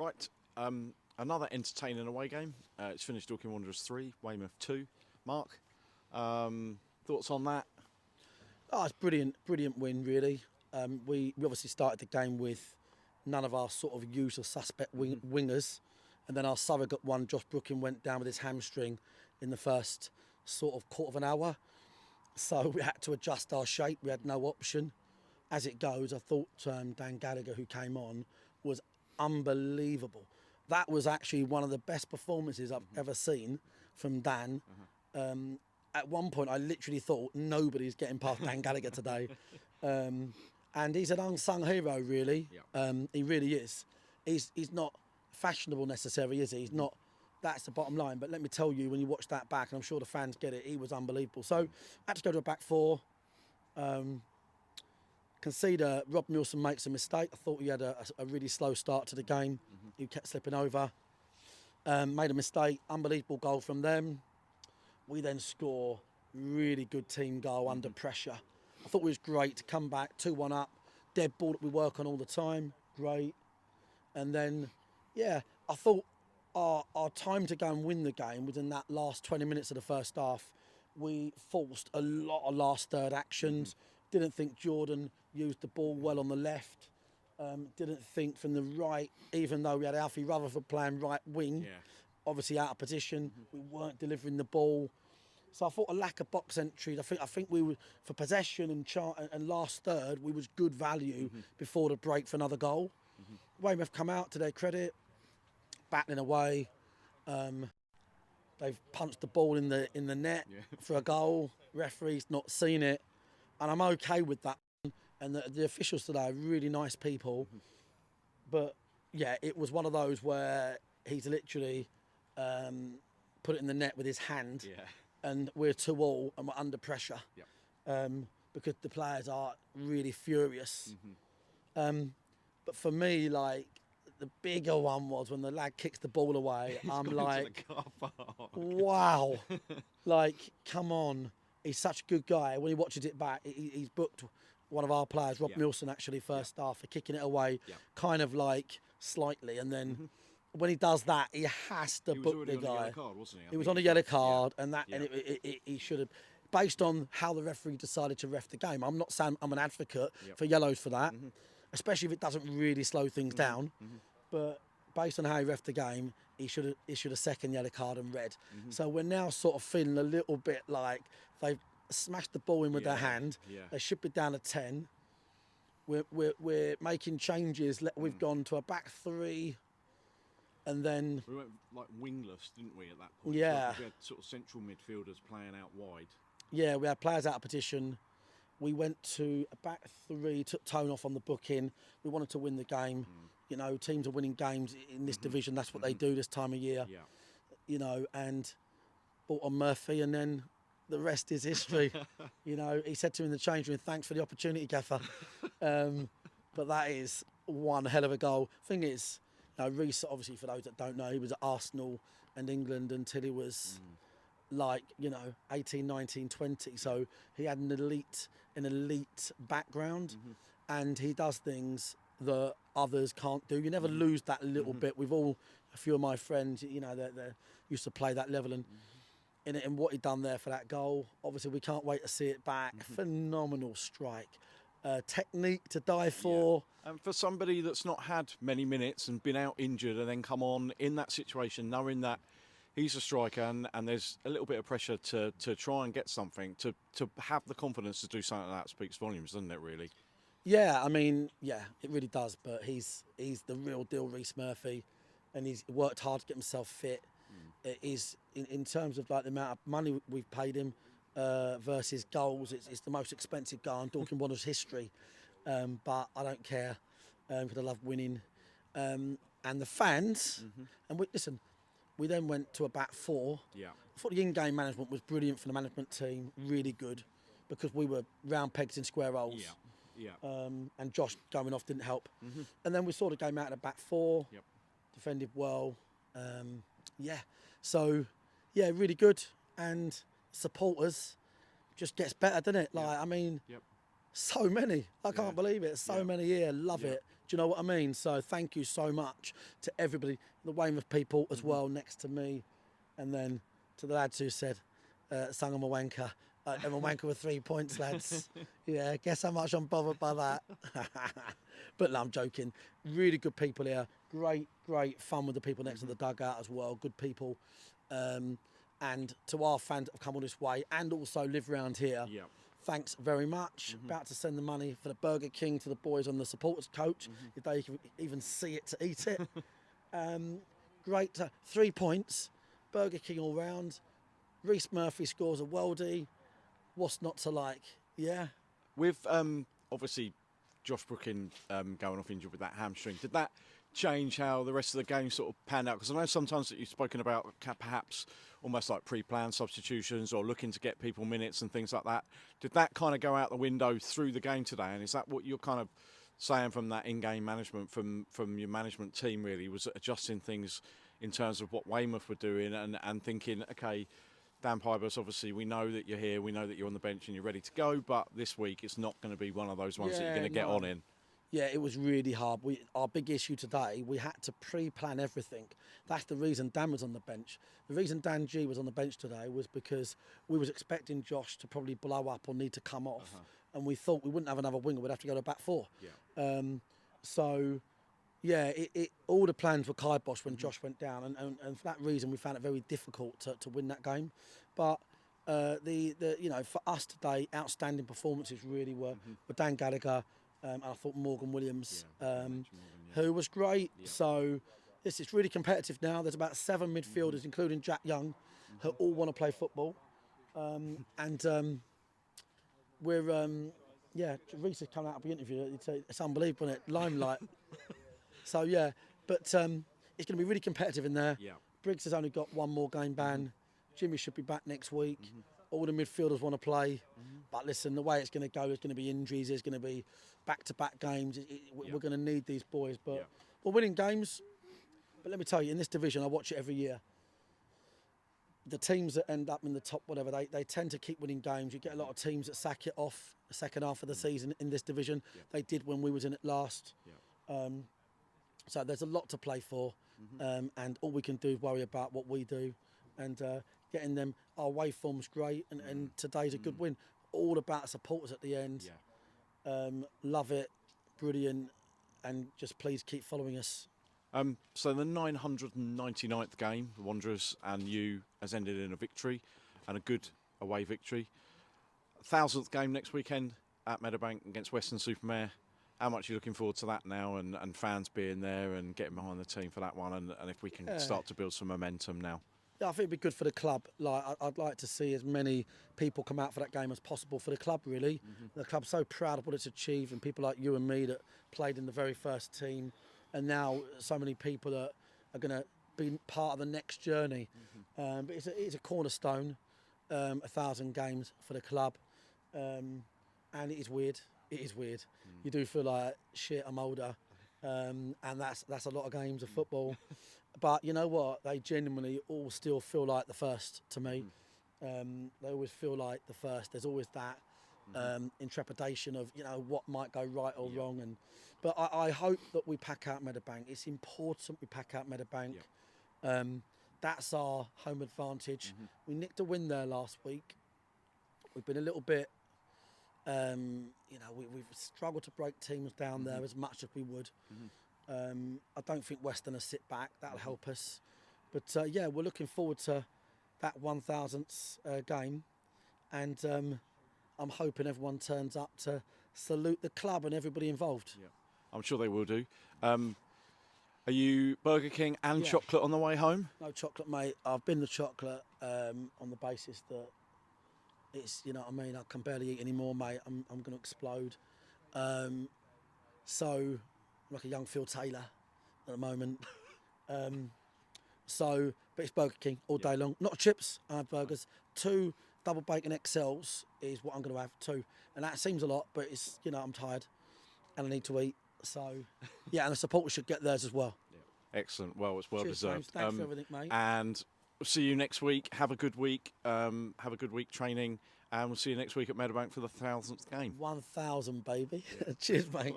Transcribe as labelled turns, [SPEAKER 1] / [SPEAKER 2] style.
[SPEAKER 1] Right, another entertaining away game. It's finished Dorking Wanderers 3, Weymouth 2. Mark, thoughts on that?
[SPEAKER 2] Oh, it's brilliant win, really. We obviously started the game with none of our sort of usual suspect wingers, and then our surrogate one, Josh Brooking, went down with his hamstring in the first sort of quarter of an hour. So we had to adjust our shape. We had no option. As it goes, I thought Dan Gallagher, who came on, was unbelievable. That was actually one of the best performances I've ever seen from Dan. At one point, I literally thought nobody's getting past Dan Gallagher today. And he's an unsung hero, really. He really is. He's not fashionable necessarily, is he? He's not. That's the bottom line. But let me tell you, when you watch that back, and I'm sure the fans get it, he was unbelievable. So I had to go to a back four. Concede, Rob Milson makes a mistake. I thought he had a really slow start to the game. He kept slipping over. Made a mistake. Unbelievable goal from them. We then score really good team goal under pressure. I thought it was great to come back 2-1 up. Dead ball that we work on all the time. Great. And then, yeah, I thought our time to go and win the game was in that last 20 minutes of the first half. We forced a lot of last third actions. Didn't think Jordan used the ball well on the left. Didn't think from the right, even though we had Alfie Rutherford playing right wing, obviously out of position. We weren't delivering the ball. So I thought a lack of box entries. I think we were, for possession and last third, we was good value before the break for another goal. Weymouth come out, to their credit, battling away. They've punched the ball in the net for a goal. Referee's not seen it, and I'm okay with that. And the officials today are really nice people, but yeah, it was one of those where he's literally put it in the net with his hand, and we're 2-2 and we're under pressure because the players are really furious. But for me, like, the bigger one was when the lad kicks the ball away. I'm like, wow, like, come on. He's such a good guy. When he watches it back, he's booked one of our players, Rob Milson, actually, first half, for kicking it away, kind of like slightly. And then when he does that, he has to book the guy. He was on a yellow card, wasn't he? He was on a yellow card, and he should have, based on how the referee decided to ref the game. I'm not saying I'm an advocate for yellows for that, especially if it doesn't really slow things down. But based on how he ref the game, he should have issued a second yellow card and red. So we're now sort of feeling a little bit like they've smashed the ball in with their hand. They should be down to 10. We're making changes. We've gone to a back three, and then
[SPEAKER 1] we went like wingless, didn't we, at that point?
[SPEAKER 2] Yeah.
[SPEAKER 1] Like we had sort of central midfielders playing out wide.
[SPEAKER 2] Yeah, we had players out of position. We went to a back three, took tone off on the booking. We wanted to win the game. You know, teams are winning games in this division. That's what they do this time of year. You know, and bought on Murphy, and then the rest is history. You know, he said to me in the change room, "Thanks for the opportunity, Gaffer." But that is one hell of a goal. Thing is, you know, Reece, obviously, for those that don't know, he was at Arsenal and England until he was like, you know, 18, 19, 20. So he had an elite background, and he does things that others can't do. You never lose that little bit. We've all, a few of my friends, you know, they used to play that level, and in what he done there for that goal, obviously we can't wait to see it back. Phenomenal strike. Technique to die for.
[SPEAKER 1] And for somebody that's not had many minutes and been out injured and then come on in that situation, knowing that he's a striker and there's a little bit of pressure to try and get something, to have the confidence to do something like that speaks volumes, doesn't it, really?
[SPEAKER 2] Yeah, I mean, yeah, it really does. But he's the real deal, Reece Murphy, and he's worked hard to get himself fit. It is in terms of like the amount of money we've paid him versus goals. It's the most expensive goal in Dorking Wanderers history. But I don't care because I love winning. And the fans. And listen, we then went to a back four. I thought the in-game management was brilliant for the management team. Really good, because we were round pegs in square holes. And Josh going off didn't help. And then we saw the game out of the back four, defended well. So, yeah, really good. And supporters just gets better, doesn't it? Like, I mean, so many. I can't believe it. So many here. Love it. Do you know what I mean? So thank you so much to everybody, the Weymouth people as well next to me, and then to the lads who said, "Sung I'm a wanker." I'm a wanker with 3 points, lads. Yeah, guess how much I'm bothered by that. But no, I'm joking. Really good people here. Great fun with the people next to the dugout as well. Good people. And to our fans that have come all this way and also live around here, thanks very much. About to send the money for the Burger King to the boys on the supporters coach, if they can even see it to eat it. Great. 3 points. Burger King all round. Reece Murphy scores a worldie. What's not to like? Yeah.
[SPEAKER 1] With obviously Josh Brooking going off injured with that hamstring, did that change how the rest of the game sort of panned out? Because I know sometimes that you've spoken about perhaps almost like pre-planned substitutions or looking to get people minutes and things like that. Did that kind of go out the window through the game today? And is that what you're kind of saying from that in-game management, from your management team really, was adjusting things in terms of what Weymouth were doing and thinking, okay, Dan Pybus, obviously we know that you're here, we know that you're on the bench and you're ready to go, but this week it's not going to be one of those ones that you're going to get on in.
[SPEAKER 2] Yeah, it was really hard. Our big issue today, we had to pre-plan everything. That's the reason Dan was on the bench. The reason Dan G was on the bench today was because we was expecting Josh to probably blow up or need to come off, and we thought we wouldn't have another winger, we'd have to go to back four. So, yeah, all the plans were kibosh when Josh went down, and for that reason we found it very difficult to win that game. But for us today, outstanding performances really were Dan Gallagher, and I thought Morgan Williams, who was great. So it's really competitive now. There's about 7 midfielders, including Jack Young, who all want to play football. We're Reece has come out of the interview. It's unbelievable, isn't it? Limelight. So yeah, but it's going to be really competitive in there. Briggs has only got 1 more game ban. Jimmy should be back next week. All the midfielders want to play. But listen, the way it's going to go, there's going to be injuries. There's going to be back-to-back games. We're going to need these boys. But we're winning games. But let me tell you, in this division, I watch it every year. The teams that end up in the top, whatever, they tend to keep winning games. You get a lot of teams that sack it off the second half of the season in this division. They did when we was in it last. So there's a lot to play for. And all we can do is worry about what we do. And getting them, our waveform's great. And today's a good win. All about supporters at the end. Love it. Brilliant. And just please keep following us.
[SPEAKER 1] So the 999th game, the Wanderers and you, has ended in a victory and a good away victory. 1000th game next weekend at Meadowbank against Western-super-Mare. How much are you looking forward to that now, and fans being there and getting behind the team for that one, and if we can start to build some momentum now?
[SPEAKER 2] Yeah, I think it'd be good for the club. Like I'd like to see as many people come out for that game as possible for the club, really. The club's so proud of what it's achieved, and people like you and me that played in the very first team, and now so many people that are going to be part of the next journey. But it's a cornerstone, 1,000 games for the club, and it is weird. It is weird. You do feel like, shit, I'm older, and that's a lot of games of football. But you know what? They genuinely all still feel like the first to me. They always feel like the first. There's always that intrepidation of, what might go right or wrong. But I hope that we pack out Meadowbank. It's important we pack out Meadowbank. That's our home advantage. We nicked a win there last week. We've been a little bit, we've struggled to break teams down there as much as we would. I don't think Western will sit back. That'll help us. But we're looking forward to that 1000th game, and I'm hoping everyone turns up to salute the club and everybody involved.
[SPEAKER 1] Yeah, I'm sure they will do. Are you Burger King and chocolate on the way home?
[SPEAKER 2] No chocolate, mate. I've been the chocolate on the basis that it's, you know what I mean, I can barely eat anymore, mate. I'm going to explode. So, like a young Phil Taylor at the moment. But it's Burger King all day long. Not chips, I have burgers. 2 double bacon XLs is what I'm going to have, 2. And that seems a lot, but it's, I'm tired and I need to eat. So, yeah, and the supporters should get theirs as well.
[SPEAKER 1] Yeah. Excellent. Well, it's well deserved.
[SPEAKER 2] Thanks for everything, mate.
[SPEAKER 1] And we'll see you next week. Have a good week. Have a good week training. And we'll see you next week at Meadowbank for the 1000th game.
[SPEAKER 2] 1000, baby. Cheers, mate.